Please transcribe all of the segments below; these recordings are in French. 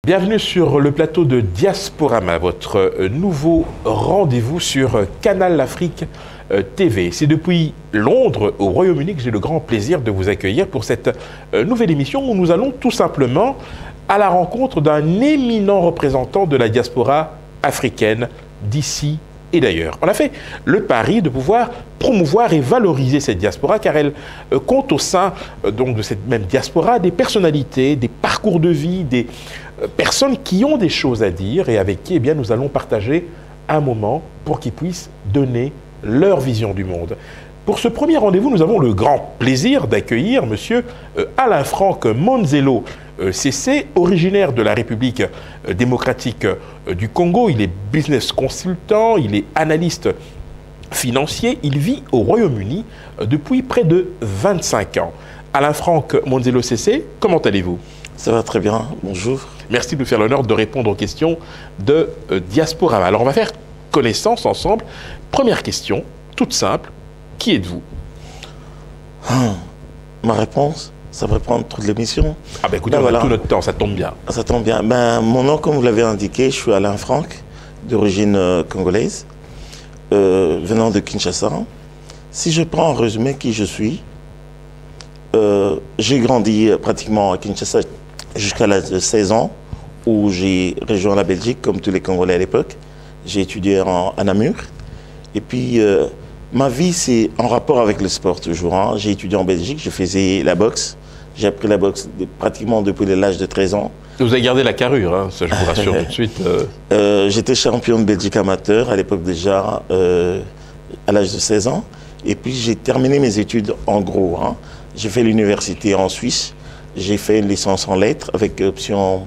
Bienvenue sur le plateau de Diasporama, votre nouveau rendez-vous sur Canal Afrique TV. C'est depuis Londres, au Royaume-Uni, que j'ai le grand plaisir de vous accueillir pour cette nouvelle émission où nous allons tout simplement à la rencontre d'un éminent représentant de la diaspora africaine d'ici et d'ailleurs. On a fait le pari de pouvoir promouvoir et valoriser cette diaspora car elle compte au sein donc, de cette même diaspora des personnalités, des parcours de vie, des personnes qui ont des choses à dire et avec qui eh bien, nous allons partager un moment pour qu'ils puissent donner leur vision du monde. Pour ce premier rendez-vous, nous avons le grand plaisir d'accueillir M. Alain-Franck Monzelo CC, originaire de la République démocratique du Congo. Il est business consultant, il est analyste financier. Il vit au Royaume-Uni depuis près de 25 ans. Alain-Franck Monzelo CC, comment allez-vous? Ça va très bien, bonjour. Merci de nous faire l'honneur de répondre aux questions de Diaspora. Alors on va faire connaissance ensemble. Première question, toute simple, qui êtes-vous? Ma réponse, ça va prendre toute l'émission. Ah ben écoutez, on a tout notre temps, ça tombe bien. Ça tombe bien. Mon nom, comme vous l'avez indiqué, je suis Alain Franck, d'origine congolaise, venant de Kinshasa. Si je prends en résumé qui je suis, j'ai grandi pratiquement à Kinshasa jusqu'à l'âge de 16 ans, où j'ai rejoint la Belgique, comme tous les Congolais à l'époque. J'ai étudié à Namur. Et puis, ma vie, c'est en rapport avec le sport toujours. Hein. J'ai étudié en Belgique, je faisais la boxe. J'ai appris la boxe pratiquement depuis l'âge de 13 ans. Vous avez gardé la carrure, hein, ça je vous rassure tout de suite. J'étais champion de Belgique amateur à l'époque déjà, à l'âge de 16 ans. Et puis, j'ai terminé mes études en gros. Hein. J'ai fait l'université en Suisse. J'ai fait une licence en lettres avec option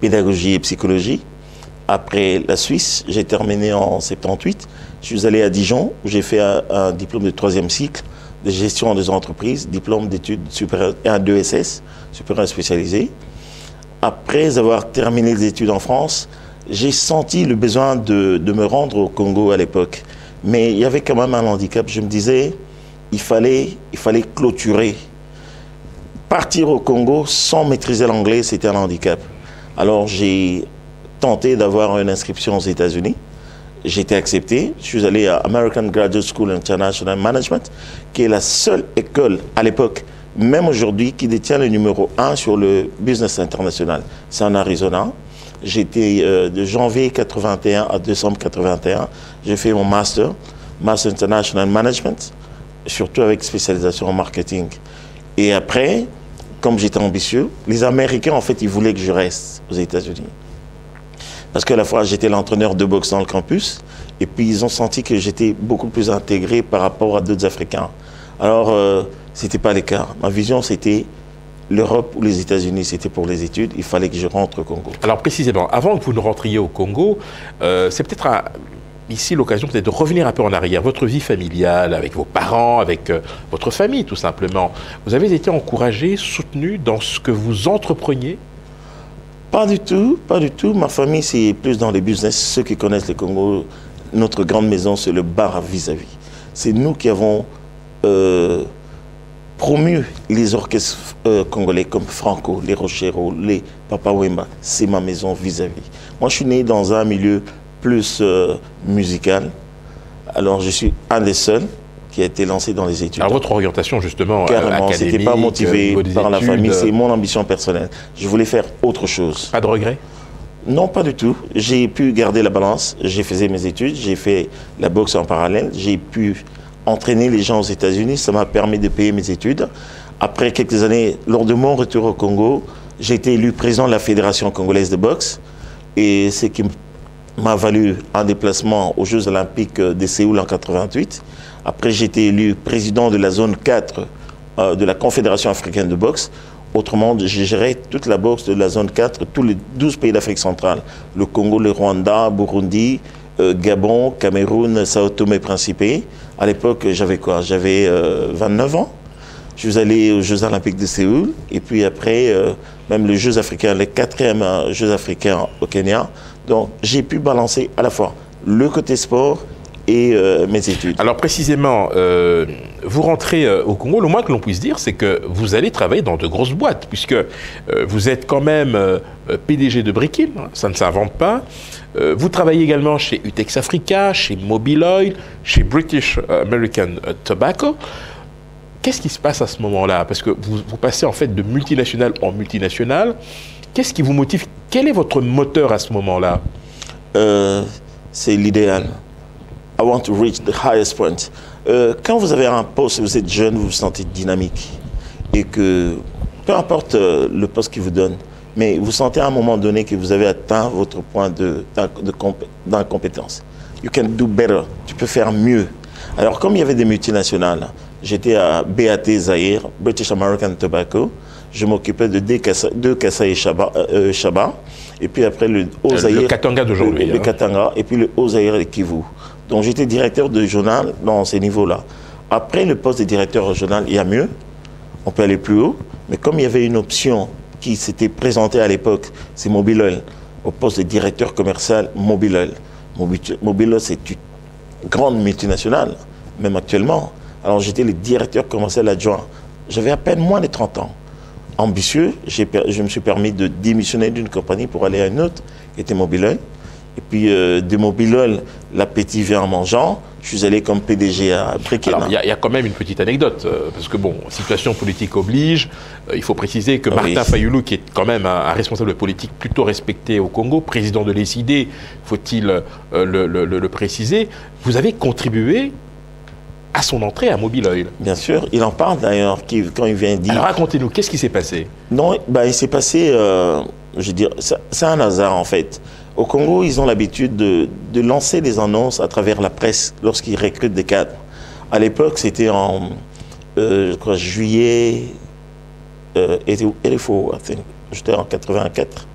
pédagogie et psychologie. Après la Suisse, j'ai terminé en 78. Je suis allé à Dijon où j'ai fait un diplôme de 3e cycle de gestion des entreprises, diplôme d'études supérieures et un 2SS, supérieur spécialisé. Après avoir terminé les études en France, j'ai senti le besoin de me rendre au Congo à l'époque. Mais il y avait quand même un handicap. Je me disais, il fallait clôturer. Partir au Congo sans maîtriser l'anglais, c'était un handicap. Alors j'ai tenté d'avoir une inscription aux États-Unis. J'ai été accepté. Je suis allé à American Graduate School International Management, qui est la seule école à l'époque, même aujourd'hui, qui détient le numéro 1 sur le business international. C'est en Arizona. J'ai été de janvier 81 à décembre 81. J'ai fait mon Master International Management, surtout avec spécialisation en marketing. Et après, comme j'étais ambitieux, les Américains, en fait, ils voulaient que je reste aux États-Unis. Parce qu'à la fois, j'étais l'entraîneur de boxe dans le campus, et puis ils ont senti que j'étais beaucoup plus intégré par rapport à d'autres Africains. Alors, ce n'était pas le cas. Ma vision, c'était l'Europe ou les États-Unis, c'était pour les études. Il fallait que je rentre au Congo. Alors, précisément, avant que vous ne rentriez au Congo, c'est peut-être ici l'occasion peut-être de revenir un peu en arrière. Votre vie familiale, avec vos parents, avec votre famille, tout simplement. Vous avez été encouragé, soutenu dans ce que vous entrepreniez? Pas du tout, pas du tout. Ma famille, c'est plus dans les business. Ceux qui connaissent le Congo, notre grande maison, c'est le bar vis-à-vis. C'est nous qui avons promu les orchestres congolais comme Franco, les Rocheros, les Papa Wemba. C'est ma maison vis-à-vis. Moi, je suis né dans un milieu plus musical. Alors, je suis un des seuls qui a été lancé dans les études. Alors, votre orientation, justement, carrément, c'était pas motivé par la famille, c'est mon ambition personnelle. Je voulais faire autre chose. Pas de regret? Non, pas du tout. J'ai pu garder la balance. J'ai fait mes études, j'ai fait la boxe en parallèle. J'ai pu entraîner les gens aux États-Unis. Ça m'a permis de payer mes études. Après quelques années, lors de mon retour au Congo, j'ai été élu président de la Fédération congolaise de boxe. Et ce qui m'a valu un déplacement aux Jeux olympiques de Séoul en 88. Après, j'ai été élu président de la zone 4 de la Confédération africaine de boxe. Autrement, j'ai géré toute la boxe de la zone 4, tous les 12 pays d'Afrique centrale. Le Congo, le Rwanda, Burundi, Gabon, Cameroun, Sao Tomé et Principe. À l'époque, j'avais quoi? J'avais 29 ans. Je suis allé aux Jeux olympiques de Séoul. Et puis après, même les Jeux africains, les 4e Jeux africains au Kenya. Donc, j'ai pu balancer à la fois le côté sport et mes études. Alors précisément, vous rentrez au Congo, le moins que l'on puisse dire, c'est que vous allez travailler dans de grosses boîtes, puisque vous êtes quand même PDG de Brickhill, hein, ça ne s'invente pas. Vous travaillez également chez Utex Africa, chez Mobil Oil, chez British American Tobacco. Qu'est-ce qui se passe à ce moment-là? Parce que vous passez en fait de multinationale en multinationale. Qu'est-ce qui vous motive? Quel est votre moteur à ce moment-là? C'est l'idéal. I want to reach the highest point. Quand vous avez un poste, vous êtes jeune, vous vous sentez dynamique. Et que, peu importe le poste qu'il vous donne, mais vous sentez à un moment donné que vous avez atteint votre point d'incompétence. You can do better. Tu peux faire mieux. Alors, comme il y avait des multinationales, j'étais à BAT Zaïre, British American Tobacco. Je m'occupais de deux Kasaï Chaba. Et puis après, le Haut-Zaïre. Le Katanga d'aujourd'hui. Le Katanga. Et puis le Haut-Zaïre et Kivu. Donc, j'étais directeur de journal dans ces niveaux-là. Après le poste de directeur régional, il y a mieux. On peut aller plus haut. Mais comme il y avait une option qui s'était présentée à l'époque, c'est Mobil Oil, au poste de directeur commercial Mobil Oil. Mobil Oil, c'est une grande multinationale, même actuellement. Alors, j'étais le directeur commercial adjoint. J'avais à peine moins de 30 ans. Ambitieux, je me suis permis de démissionner d'une compagnie pour aller à une autre, qui était Mobil Oil. Et puis, de Mobil Oil, l'appétit vient en mangeant. Je suis allé comme PDG à Brickhill. Alors, il y a quand même une petite anecdote, parce que, bon, situation politique oblige. Il faut préciser que Martin Fayulu, qui est quand même un responsable politique plutôt respecté au Congo, président de l'ECD, faut-il le préciser, vous avez contribué à son entrée à Mobil Oil. Bien sûr, il en parle d'ailleurs quand il vient dire... Alors racontez-nous, qu'est-ce qui s'est passé? Non, il s'est passé, je veux dire, c'est un hasard en fait. Au Congo, ils ont l'habitude de lancer des annonces à travers la presse lorsqu'ils recrutent des cadres. À l'époque, c'était en je crois, juillet, j'étais en 84.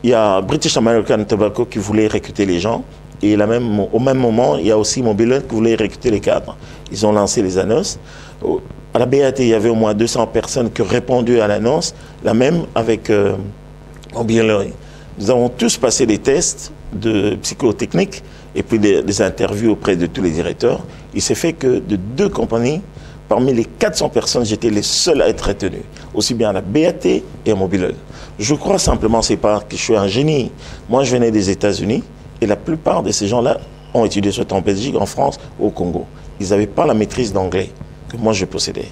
Il y a British American Tobacco qui voulait recruter les gens. Et au même moment, il y a aussi Mobil Oil qui voulait recruter les cadres. Ils ont lancé les annonces. À la BAT, il y avait au moins 200 personnes qui ont répondu à l'annonce. La même avec Mobil Oil. Nous avons tous passé des tests de psychotechnique et puis des interviews auprès de tous les directeurs. Il s'est fait que de 2 compagnies, parmi les 400 personnes, j'étais les seuls à être retenu, aussi bien à la BAT et à Mobil Oil. Je crois simplement, c'est pas que je suis un génie. Moi, je venais des États-Unis et la plupart de ces gens-là ont étudié soit en Belgique, en France ou au Congo. Ils n'avaient pas la maîtrise d'anglais que moi, je possédais.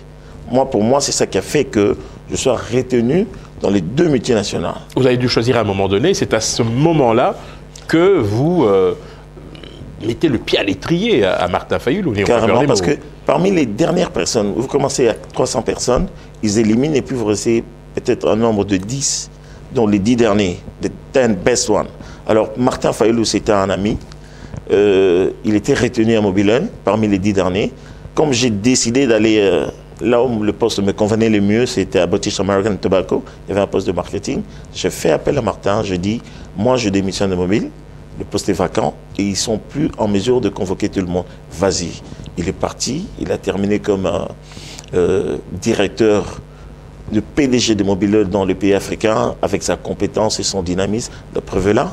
Pour moi, c'est ça qui a fait que je sois retenu dans les 2 multinationales. Vous avez dû choisir à un moment donné, c'est à ce moment-là que vous mettez le pied à l'étrier à Martin Fayulu. Carrément, parce que parmi les dernières personnes, vous commencez à 300 personnes, ils éliminent et puis vous restez peut-être un nombre de 10, dont les 10 derniers, the 10 best ones. Alors, Martin Fayulu, c'était un ami. Il était retenu à Mobil Oil parmi les 10 derniers. Comme j'ai décidé d'aller... là où le poste me convenait le mieux, c'était à British American Tobacco. Il y avait un poste de marketing. J'ai fait appel à Martin. Je dis, moi, je démissionne de Mobil. Le poste est vacant et ils ne sont plus en mesure de convoquer tout le monde. Vas-y. Il est parti. Il a terminé comme directeur de PDG de Mobil Oil dans les pays africains avec sa compétence et son dynamisme. La preuve est là.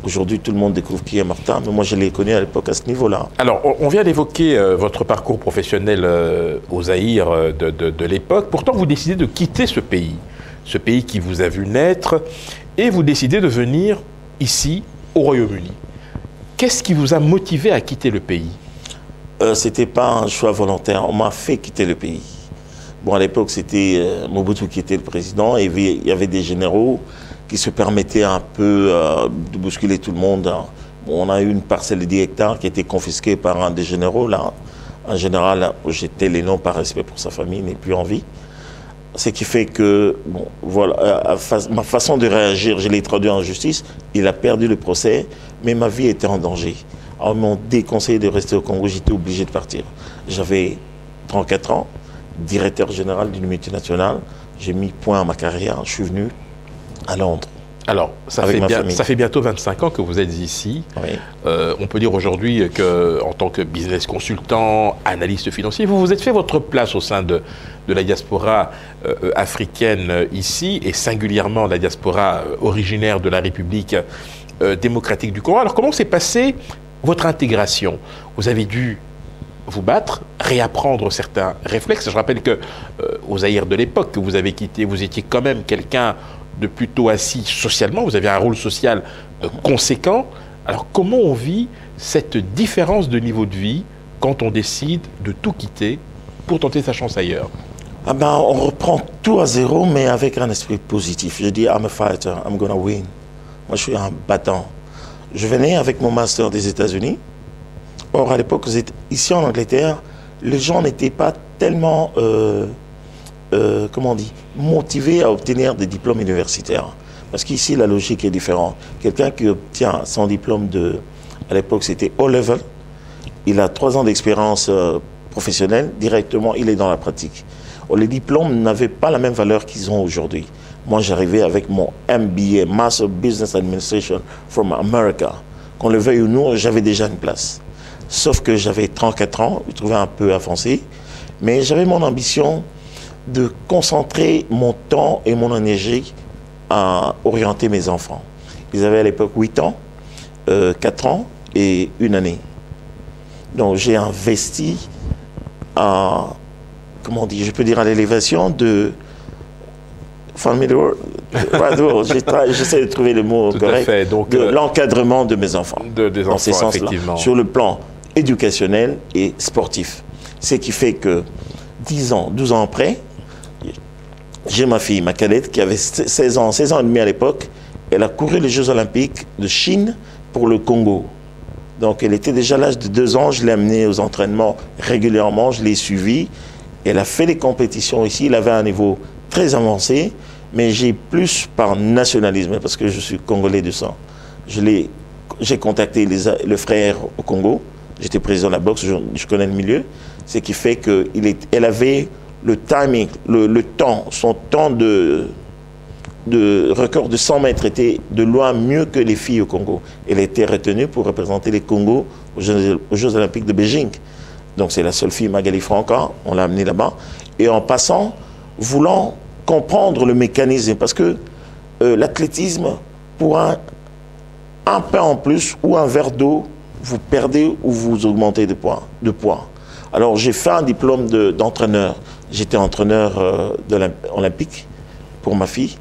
Aujourd'hui, tout le monde découvre qui est Martin, mais moi, je l'ai connu à l'époque à ce niveau-là. Alors, on vient d'évoquer votre parcours professionnel au Zaïre de l'époque. Pourtant, vous décidez de quitter ce pays qui vous a vu naître, et vous décidez de venir ici, au Royaume-Uni. Qu'est-ce qui vous a motivé à quitter le pays? Ce n'était pas un choix volontaire. On m'a fait quitter le pays. Bon, à l'époque, c'était Mobutu qui était le président, et il y avait des généraux qui se permettait un peu de bousculer tout le monde. Bon, on a eu une parcelle de 10 hectares qui a été confisquée par un des généraux, là. Un général, j'étais les noms par respect pour sa famille, n'est plus en vie. Ce qui fait que, bon, voilà, ma façon de réagir, je l'ai traduit en justice, il a perdu le procès, mais ma vie était en danger. Alors, ils m'ont déconseillé de rester au Congo, j'étais obligé de partir. J'avais 34 ans, directeur général d'une multinationale, j'ai mis point à ma carrière, je suis venu à Londres. Alors, ça fait bientôt 25 ans que vous êtes ici. Oui. On peut dire aujourd'hui qu'en tant que business consultant, analyste financier, vous vous êtes fait votre place au sein de la diaspora africaine ici, et singulièrement la diaspora originaire de la République démocratique du Congo. Alors, comment s'est passée votre intégration? Vous avez dû vous battre, réapprendre certains réflexes. Je rappelle que aux Zaïre de l'époque que vous avez quitté, vous étiez quand même quelqu'un de plutôt assis socialement, vous aviez un rôle social conséquent. Alors comment on vit cette différence de niveau de vie quand on décide de tout quitter pour tenter sa chance ailleurs? Ah ben, on reprend tout à zéro, mais avec un esprit positif. Je dis, I'm a fighter, I'm gonna win. Moi, je suis un battant. Je venais avec mon master des États-Unis. Or, à l'époque, ici en Angleterre, les gens n'étaient pas tellement, comment on dit, motivés à obtenir des diplômes universitaires. Parce qu'ici, la logique est différente. Quelqu'un qui obtient son diplôme à l'époque, c'était O-level. Il a 3 ans d'expérience professionnelle. Directement, il est dans la pratique. Les diplômes n'avaient pas la même valeur qu'ils ont aujourd'hui. Moi, j'arrivais avec mon MBA, Master of Business Administration from America. Qu'on le veuille ou non, j'avais déjà une place. Sauf que j'avais 34 ans, je trouvais un peu avancé. Mais j'avais mon ambition de concentrer mon temps et mon énergie à orienter mes enfants. Ils avaient à l'époque 8 ans, 4 ans et 1 année. Donc j'ai investi à, comment on dit, je peux dire à l'élévation de... J'essaie de trouver le mot correct. Donc, de l'encadrement de mes enfants. Des enfants, ces effectivement. Sur le plan éducationnel et sportif. Ce qui fait que 10 ans, 12 ans après, j'ai ma fille, ma cadette, qui avait 16 ans et demi à l'époque. Elle a couru les Jeux Olympiques de Chine pour le Congo. Donc elle était déjà à l'âge de 2 ans, je l'ai amenée aux entraînements régulièrement, je l'ai suivie. Elle a fait les compétitions ici, elle avait un niveau très avancé, mais j'ai plus par nationalisme, parce que je suis congolais de sang. J'ai contacté le frère au Congo, j'étais président de la boxe, je connais le milieu, ce qui fait qu'elle avait le timing, le temps, son temps de record de 100 mètres était de loin mieux que les filles au Congo. Elle était retenue pour représenter les Congos aux Jeux Olympiques de Beijing. Donc c'est la seule fille, Magali Franca, on l'a amenée là-bas. Et en passant, voulant comprendre le mécanisme, parce que l'athlétisme, pour un pain en plus ou un verre d'eau, vous perdez ou vous augmentez de poids. Alors j'ai fait un diplôme d'entraîneur. J'étais entraîneur olympique pour ma fille.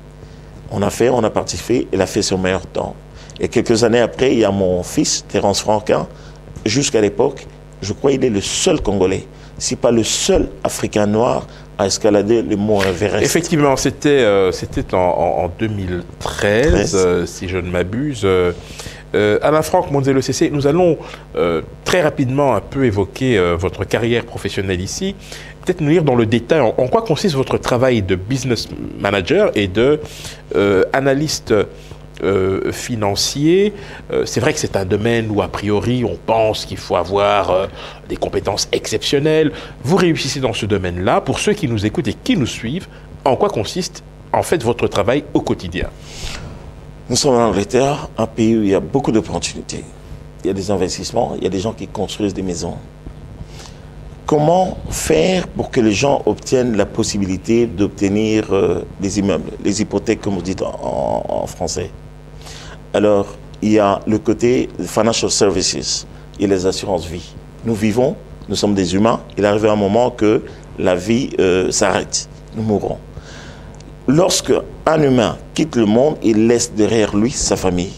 On a participé, elle a fait son meilleur temps. Et quelques années après, il y a mon fils, Terence Franquin, jusqu'à l'époque, je crois qu'il est le seul Congolais, si pas le seul Africain noir à escalader le mont Everest. Effectivement, c'était en 2013, si je ne m'abuse. Alain Franck, Monzelo CC, nous allons très rapidement un peu évoquer votre carrière professionnelle ici. Peut-être nous lire dans le détail en quoi consiste votre travail de business manager et de analyste financier. C'est vrai que c'est un domaine où a priori on pense qu'il faut avoir des compétences exceptionnelles. Vous réussissez dans ce domaine-là. Pour ceux qui nous écoutent et qui nous suivent, en quoi consiste en fait votre travail au quotidien? Nous sommes en Angleterre, un pays où il y a beaucoup d'opportunités. Il y a des investissements, il y a des gens qui construisent des maisons. Comment faire pour que les gens obtiennent la possibilité d'obtenir des immeubles, les hypothèques comme vous dites en français? Alors, il y a le côté financial services et les assurances vie. Nous vivons, nous sommes des humains, il arrive un moment que la vie s'arrête, nous mourrons. Lorsque un humain quitte le monde, il laisse derrière lui sa famille.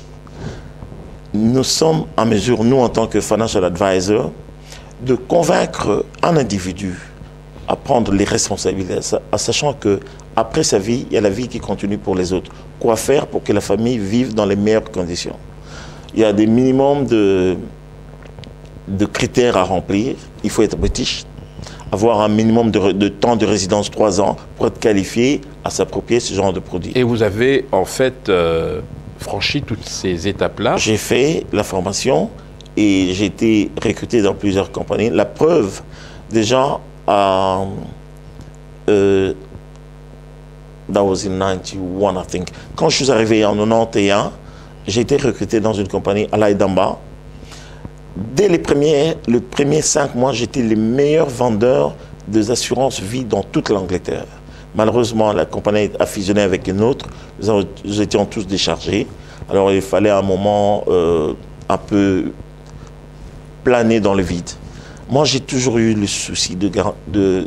Nous sommes en mesure, nous en tant que financial advisor, de convaincre un individu à prendre les responsabilités, en sachant qu'après sa vie, il y a la vie qui continue pour les autres. Quoi faire pour que la famille vive dans les meilleures conditions? Il y a des minimums de critères à remplir. Il faut être british, avoir un minimum de temps de résidence 3 ans pour être qualifié à s'approprier ce genre de produit. Et vous avez en fait franchi toutes ces étapes-là? J'ai fait la formation et j'ai été recruté dans plusieurs compagnies. La preuve, déjà, that was in 91, I think. Quand je suis arrivé en 91, j'ai été recruté dans une compagnie à l'Aïdamba. Dès les premiers 5 mois, j'étais le meilleur vendeur des assurances vie dans toute l'Angleterre. Malheureusement, la compagnie a fusionné avec une autre. Nous étions tous déchargés. Alors, il fallait à un moment un peu planer dans le vide. Moi, j'ai toujours eu le souci de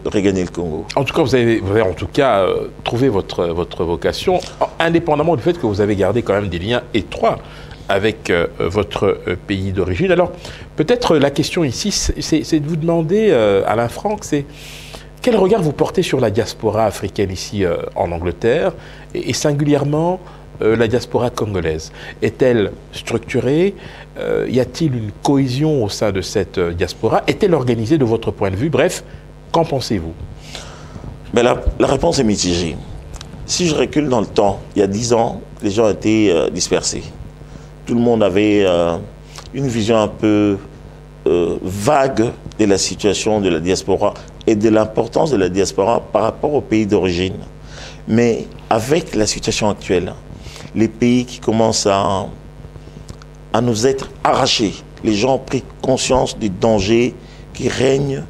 regagner le Congo. En tout cas, vous avez en tout cas trouvé votre vocation, indépendamment du fait que vous avez gardé quand même des liens étroits avec votre pays d'origine. Alors, peut-être la question ici, c'est de vous demander, Alain Franck, c'est quel regard vous portez sur la diaspora africaine ici en Angleterre, et singulièrement la diaspora congolaise? Est-elle structurée? Y a-t-il une cohésion au sein de cette diaspora? Est-elle organisée de votre point de vue? Bref, qu'en pensez-vous? Mais la réponse est mitigée. Si je recule dans le temps, il y a 10 ans, les gens étaient dispersés. Tout le monde avait une vision un peu vague de la situation de la diaspora et de l'importance de la diaspora par rapport au pays d'origine. Mais avec la situation actuelle, les pays qui commencent à nous être arrachés, les gens ont pris conscience du danger qui règne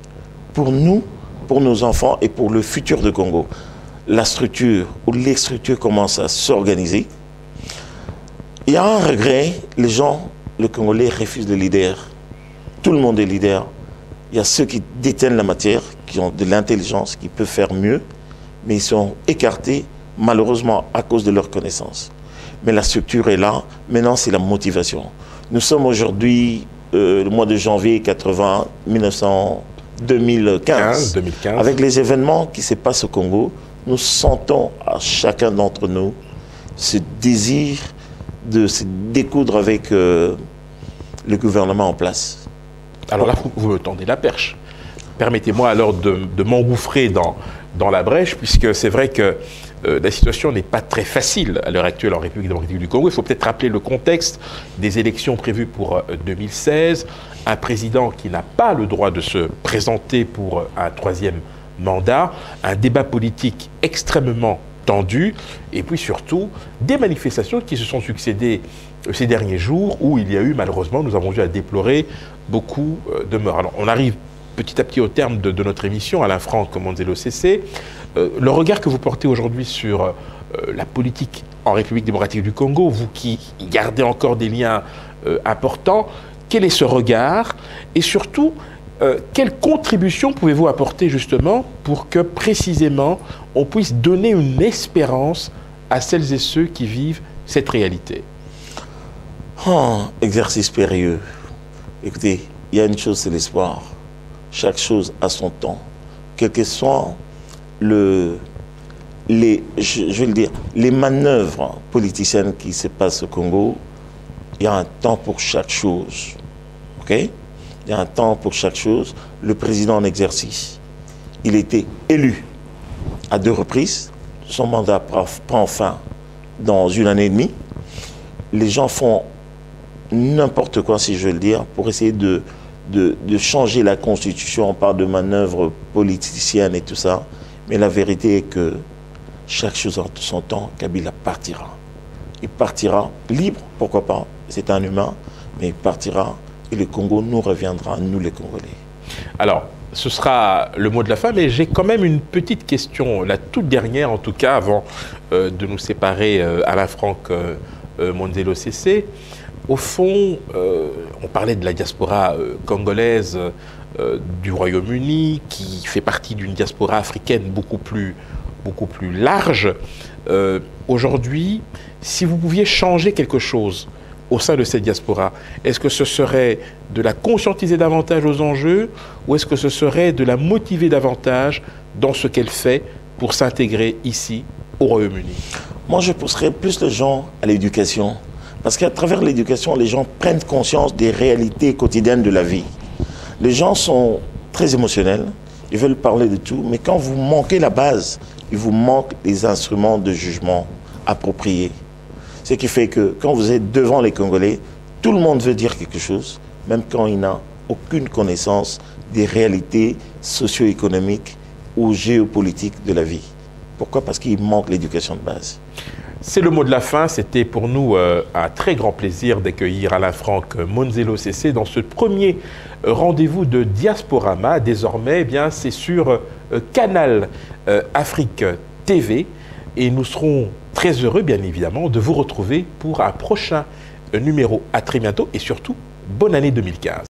pour nous, pour nos enfants et pour le futur de Congo. La structure ou les structures commencent à s'organiser. Il y a un regret, les gens, le Congolais refusent de leader. Tout le monde est leader. Il y a ceux qui détiennent la matière, qui ont de l'intelligence, qui peuvent faire mieux, mais ils sont écartés, malheureusement, à cause de leur connaissance. Mais la structure est là. Maintenant, c'est la motivation. Nous sommes aujourd'hui, le mois de janvier 2015. Avec les événements qui se passent au Congo, nous sentons à chacun d'entre nous ce désir de se découdre avec le gouvernement en place. Alors là, vous me tendez la perche. Permettez-moi alors de m'engouffrer dans la brèche, puisque c'est vrai que la situation n'est pas très facile à l'heure actuelle en République démocratique du Congo. Il faut peut-être rappeler le contexte des élections prévues pour 2016. Un président qui n'a pas le droit de se présenter pour un troisième mandat. Un débat politique extrêmement tendu. Et puis surtout, des manifestations qui se sont succédées ces derniers jours où il y a eu, malheureusement, nous avons eu à déplorer beaucoup de morts. Alors, on arrive petit à petit au terme de notre émission, Alain Franck, Monzelo CC. Le regard que vous portez aujourd'hui sur la politique en République démocratique du Congo, vous qui gardez encore des liens importants, quel est ce regard? Et surtout, quelle contribution pouvez-vous apporter justement pour que précisément on puisse donner une espérance à celles et ceux qui vivent cette réalité? Exercice périlleux. Écoutez, il y a une chose, c'est l'espoir. Chaque chose a son temps. Quel que soit je vais le dire, les manœuvres politiciennes qui se passent au Congo, il y a un temps pour chaque chose. OK? Il y a un temps pour chaque chose. Le président en exercice, il a été élu à 2 reprises. Son mandat prend fin dans 1 année et demie. Les gens font n'importe quoi, si je veux le dire, pour essayer de changer la Constitution. On parle de manœuvres politiciennes et tout ça. Mais la vérité est que chaque chose en son temps, Kabila partira. Il partira libre, pourquoi pas, c'est un humain, mais il partira et le Congo nous reviendra, nous les Congolais. Alors, ce sera le mot de la fin, mais j'ai quand même une petite question, la toute dernière en tout cas, avant de nous séparer, Alain Franck, Monzelo CC. Au fond, on parlait de la diaspora congolaise du Royaume-Uni, qui fait partie d'une diaspora africaine beaucoup plus large. Aujourd'hui, si vous pouviez changer quelque chose au sein de cette diaspora, est-ce que ce serait de la conscientiser davantage aux enjeux ou est-ce que ce serait de la motiver davantage dans ce qu'elle fait pour s'intégrer ici au Royaume-Uni? Moi, je pousserais plus les gens à l'éducation. Parce qu'à travers l'éducation, les gens prennent conscience des réalités quotidiennes de la vie. Les gens sont très émotionnels, ils veulent parler de tout, mais quand vous manquez la base, il vous manque les instruments de jugement appropriés. Ce qui fait que quand vous êtes devant les Congolais, tout le monde veut dire quelque chose, même quand il n'a aucune connaissance des réalités socio-économiques ou géopolitiques de la vie. Pourquoi? Parce qu'il manque l'éducation de base. C'est le mot de la fin. C'était pour nous un très grand plaisir d'accueillir Alain Franck Monzelo CC dans ce premier rendez-vous de Diasporama. Désormais, eh bien, c'est sur Canal Afrique TV et nous serons très heureux, bien évidemment, de vous retrouver pour un prochain numéro. À très bientôt et surtout, bonne année 2015.